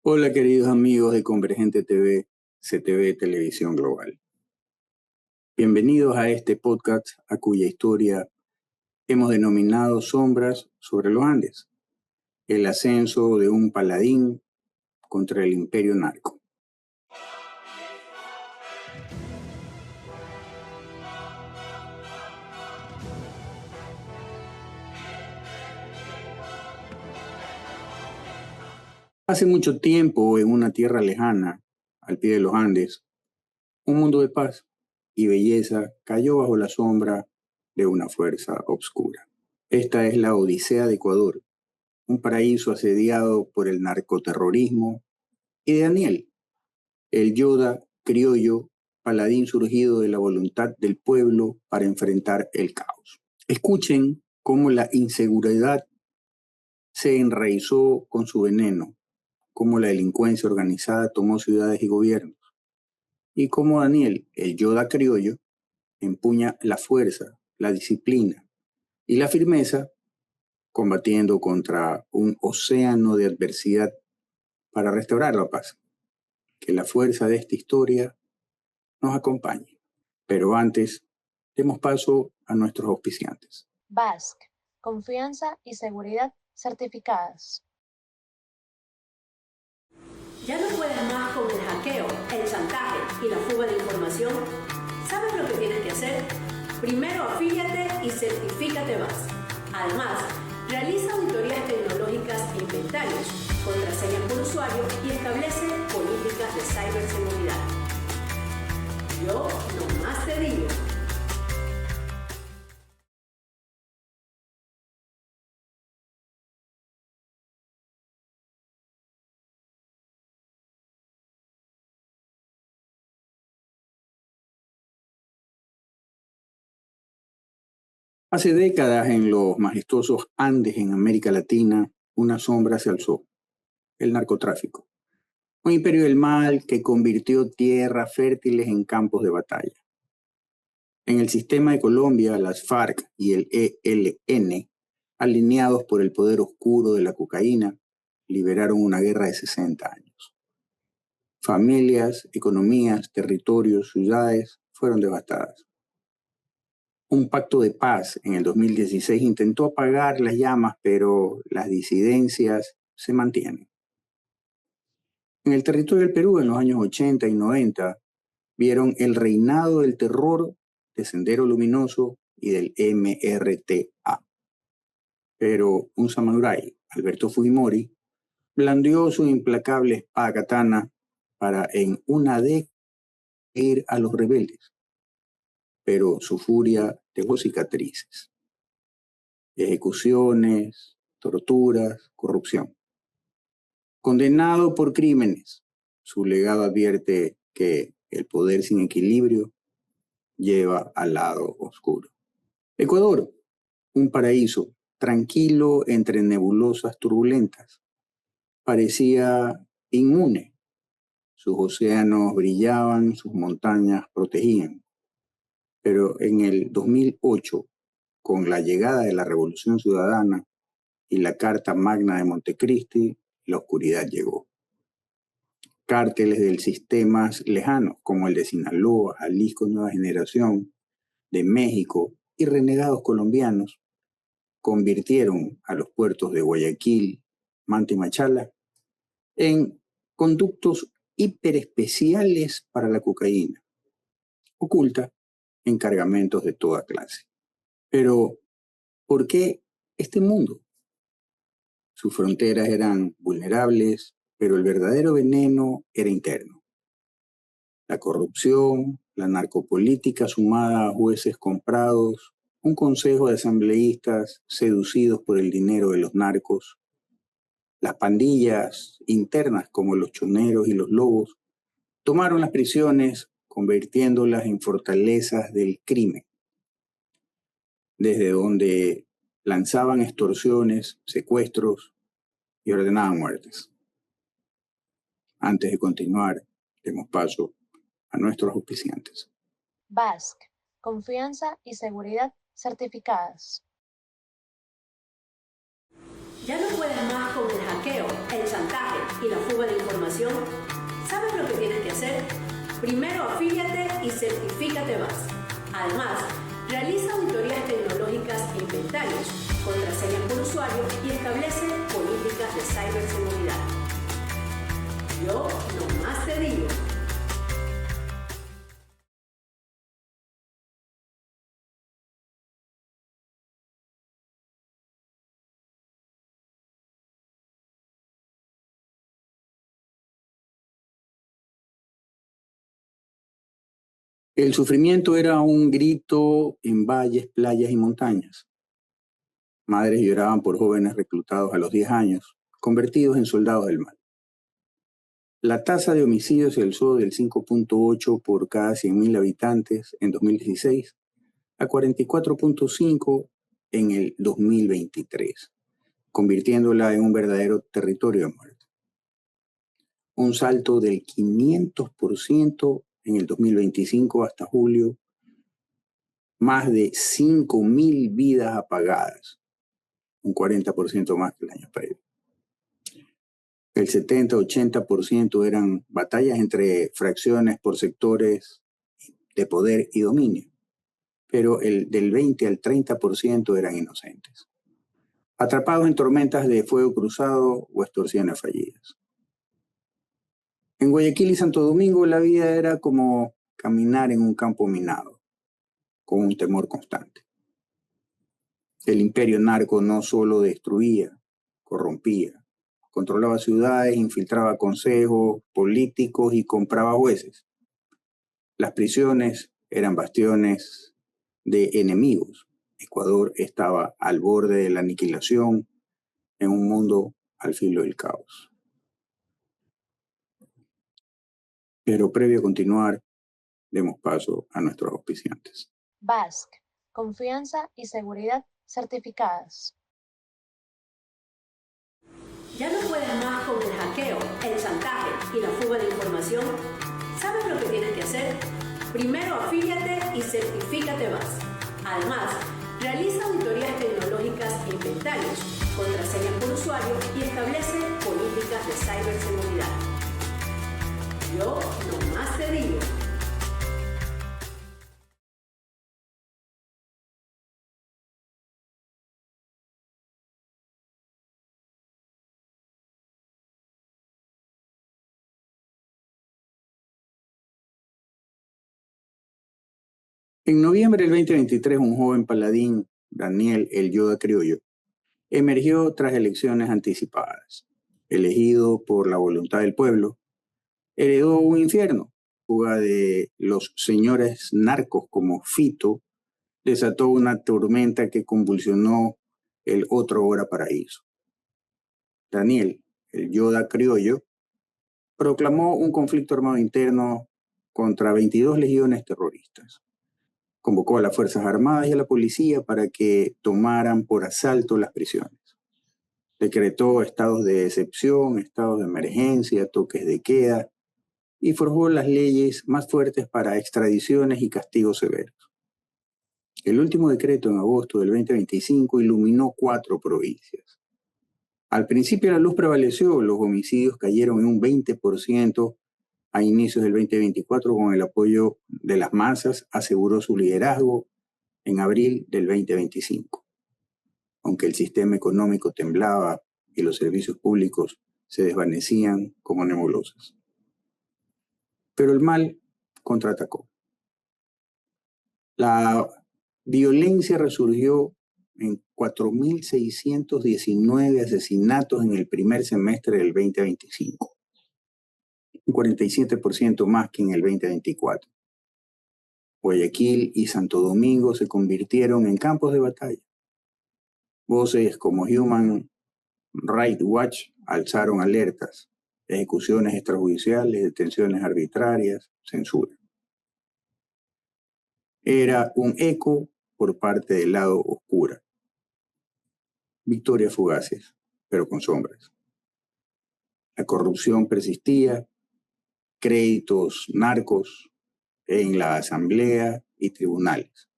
Hola queridos amigos de Convergente TV, CTV Televisión Global. Bienvenidos a este podcast a cuya historia hemos denominado Sombras sobre los Andes, el ascenso de un paladín contra el imperio narco. Hace mucho tiempo, en una tierra lejana, al pie de los Andes, un mundo de paz y belleza cayó bajo la sombra de una fuerza oscura. Esta es la Odisea de Ecuador, un paraíso asediado por el narcoterrorismo, y de Daniel, el Yoda criollo, paladín surgido de la voluntad del pueblo para enfrentar el caos. Escuchen cómo la inseguridad se enraizó con su veneno, cómo la delincuencia organizada tomó ciudades y gobiernos, y cómo Daniel, el Yoda criollo, empuña la fuerza, la disciplina y la firmeza, combatiendo contra un océano de adversidad para restaurar la paz. Que la fuerza de esta historia nos acompañe. Pero antes, demos paso a nuestros auspiciantes. BASC, confianza y seguridad certificadas. ¿Ya no puedes más con el hackeo, el chantaje y la fuga de información? ¿Sabes lo que tienes que hacer? Primero afíliate y certifícate BASC. Además, realiza auditorías tecnológicas e inventarios, contraseñas por usuario y establece políticas de ciberseguridad. Yo nomás te digo. Hace décadas en los majestuosos Andes en América Latina, una sombra se alzó, el narcotráfico. Un imperio del mal que convirtió tierras fértiles en campos de batalla. En el sistema de Colombia, las FARC y el ELN, alineados por el poder oscuro de la cocaína, liberaron una guerra de 60 años. Familias, economías, territorios, ciudades fueron devastadas. Un pacto de paz en el 2016 intentó apagar las llamas, pero las disidencias se mantienen. En el territorio del Perú, en los años 80 y 90, vieron el reinado del terror de Sendero Luminoso y del MRTA. Pero un samurái, Alberto Fujimori, blandió su implacable espada katana para en una década ir a los rebeldes. Pero su furia dejó cicatrices. Ejecuciones, torturas, corrupción. Condenado por crímenes, su legado advierte que el poder sin equilibrio lleva al lado oscuro. Ecuador, un paraíso tranquilo entre nebulosas turbulentas. Parecía inmune. Sus océanos brillaban, sus montañas protegían. Pero en el 2008, con la llegada de la Revolución Ciudadana y la Carta Magna de Montecristi, la oscuridad llegó. Cárteles del sistemas lejanos, como el de Sinaloa, Jalisco Nueva Generación, de México y renegados colombianos, convirtieron a los puertos de Guayaquil, Manta y Machala en conductos hiperespeciales para la cocaína, oculta en cargamentos de toda clase. Pero, ¿por qué este mundo? Sus fronteras eran vulnerables, pero el verdadero veneno era interno. La corrupción, la narcopolítica sumada a jueces comprados, un consejo de asambleístas seducidos por el dinero de los narcos, las pandillas internas como los choneros y los lobos, tomaron las prisiones convirtiéndolas en fortalezas del crimen, desde donde lanzaban extorsiones, secuestros y ordenaban muertes. Antes de continuar, demos paso a nuestros auspiciantes. BASC, confianza y seguridad certificadas. ¿Ya no puedes más con el hackeo, el chantaje y la fuga de información, ¿sabes lo que tienes que hacer? Primero afíliate y certifícate más. Además, realiza auditorías tecnológicas e inventarios, contraseñas por usuario y establece políticas de ciberseguridad. Yo nomás te digo. El sufrimiento era un grito en valles, playas y montañas. Madres lloraban por jóvenes reclutados a los 10 años, convertidos en soldados del mal. La tasa de homicidios se alzó del 5.8 por cada 100.000 habitantes en 2016 a 44.5 en el 2023, convirtiéndola en un verdadero territorio de muerte. Un salto del 500% en el 2025 hasta julio, más de 5.000 vidas apagadas, un 40% más que el año previo. El 70-80% eran batallas entre fracciones por sectores de poder y dominio, pero del 20 al 30% eran inocentes, atrapados en tormentas de fuego cruzado o extorsiones fallidas. En Guayaquil y Santo Domingo la vida era como caminar en un campo minado, con un temor constante. El imperio narco no solo destruía, corrompía, controlaba ciudades, infiltraba consejos políticos y compraba jueces. Las prisiones eran bastiones de enemigos. Ecuador estaba al borde de la aniquilación en un mundo al filo del caos. Pero previo a continuar, demos paso a nuestros auspiciantes. BASC, confianza y seguridad certificadas. ¿Ya no puedes más con el hackeo, el chantaje y la fuga de información? ¿Sabes lo que tienes que hacer? Primero afíliate y certifícate más. Además, realiza auditorías tecnológicas e inventarios, contraseñas por usuario y establece políticas de ciberseguridad. Yo nomás te digo. En noviembre del 2023, un joven paladín, Daniel el Yoda Criollo, emergió tras elecciones anticipadas. Elegido por la voluntad del pueblo, heredó un infierno. Fuga de los señores narcos como Fito desató una tormenta que convulsionó el otro hora paraíso. Daniel, el Yoda Criollo, proclamó un conflicto armado interno contra 22 legiones terroristas. Convocó a las Fuerzas Armadas y a la policía para que tomaran por asalto las prisiones. Decretó estados de excepción, estados de emergencia, toques de queda y forjó las leyes más fuertes para extradiciones y castigos severos. El último decreto en agosto del 2025 iluminó 4 provincias. Al principio la luz prevaleció, los homicidios cayeron en un 20%. A inicios del 2024, con el apoyo de las masas, aseguró su liderazgo en abril del 2025. Aunque el sistema económico temblaba y los servicios públicos se desvanecían como nebulosas. Pero el mal contraatacó. La violencia resurgió en 4.619 asesinatos en el primer semestre del 2025. Un 47% más que en el 2024. Guayaquil y Santo Domingo se convirtieron en campos de batalla. Voces como Human Rights Watch alzaron alertas, ejecuciones extrajudiciales, detenciones arbitrarias, censura. Era un eco por parte del lado oscuro. Victorias fugaces, pero con sombras. La corrupción persistía, créditos narcos en la asamblea y tribunales.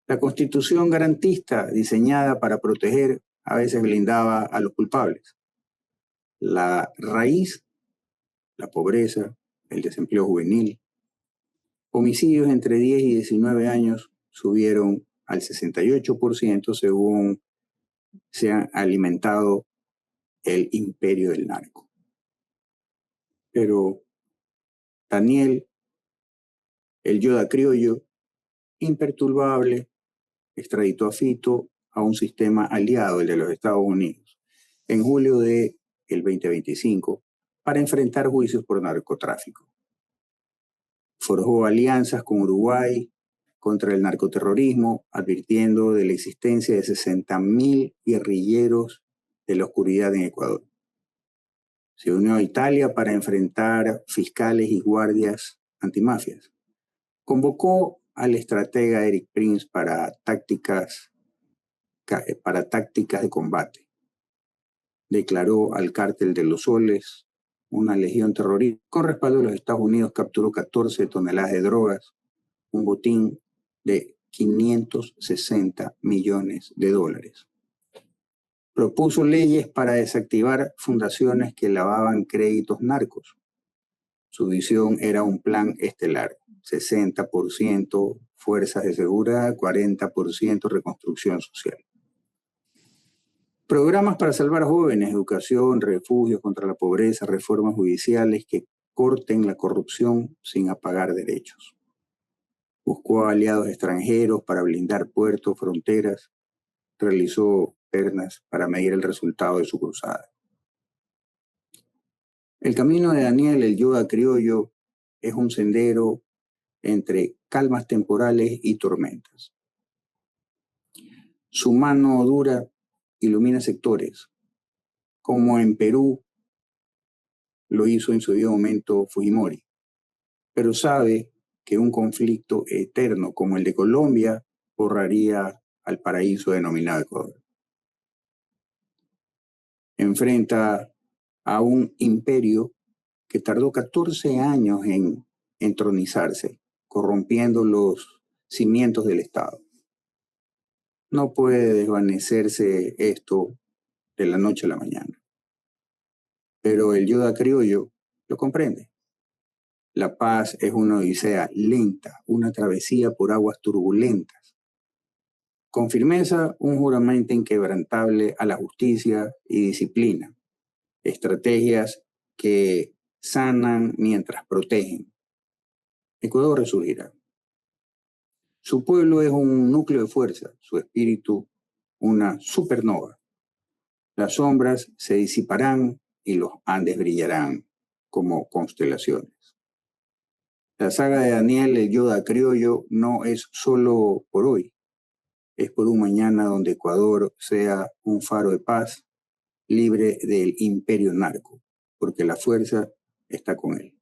La Constitución garantista, diseñada para proteger, a veces blindaba a los culpables. La raíz, la pobreza, el desempleo juvenil, homicidios entre 10 y 19 años subieron al 68% según se ha alimentado el imperio del narco. Pero Daniel, el Yoda criollo, imperturbable, extraditó a Fito a un sistema aliado, el de los Estados Unidos, en julio del 2025, para enfrentar juicios por narcotráfico. Forjó alianzas con Uruguay contra el narcoterrorismo, advirtiendo de la existencia de 60.000 guerrilleros de la oscuridad en Ecuador. Se unió a Italia para enfrentar fiscales y guardias antimafias. Convocó al estratega Eric Prince para tácticas de combate. Declaró al cártel de los Soles una legión terrorista. Con respaldo de los Estados Unidos capturó 14 toneladas de drogas, un botín de 560 millones de dólares. Propuso leyes para desactivar fundaciones que lavaban créditos narcos. Su visión era un plan estelar: 60% fuerzas de seguridad, 40% reconstrucción social. Programas para salvar jóvenes, educación, refugios contra la pobreza, reformas judiciales que corten la corrupción sin apagar derechos. Buscó aliados extranjeros para blindar puertos, fronteras. Realizó ternas para medir el resultado de su cruzada. El camino de Daniel, el Yoda criollo, es un sendero entre calmas temporales y tormentas. Su mano dura ilumina sectores, como en Perú lo hizo en su debido momento Fujimori, pero sabe que un conflicto eterno como el de Colombia borraría al paraíso denominado Ecuador. Enfrenta a un imperio que tardó 14 años en entronizarse, corrompiendo los cimientos del Estado. No puede desvanecerse esto de la noche a la mañana. Pero el Yoda criollo lo comprende. La paz es una odisea lenta, una travesía por aguas turbulentas. Con firmeza, un juramento inquebrantable a la justicia y disciplina. Estrategias que sanan mientras protegen. Ecuador resurgirá. Su pueblo es un núcleo de fuerza, su espíritu una supernova. Las sombras se disiparán y los Andes brillarán como constelaciones. La saga de Daniel, el Yoda criollo, no es solo por hoy, es por un mañana donde Ecuador sea un faro de paz, libre del imperio narco, porque la fuerza está con él.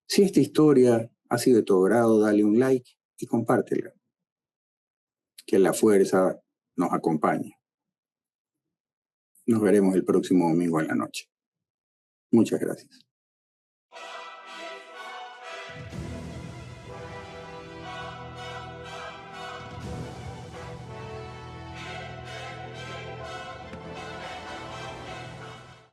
Si esta historia ha sido de tu agrado, dale un like y compártela. Que la fuerza nos acompañe. Nos veremos el próximo domingo en la noche. Muchas gracias.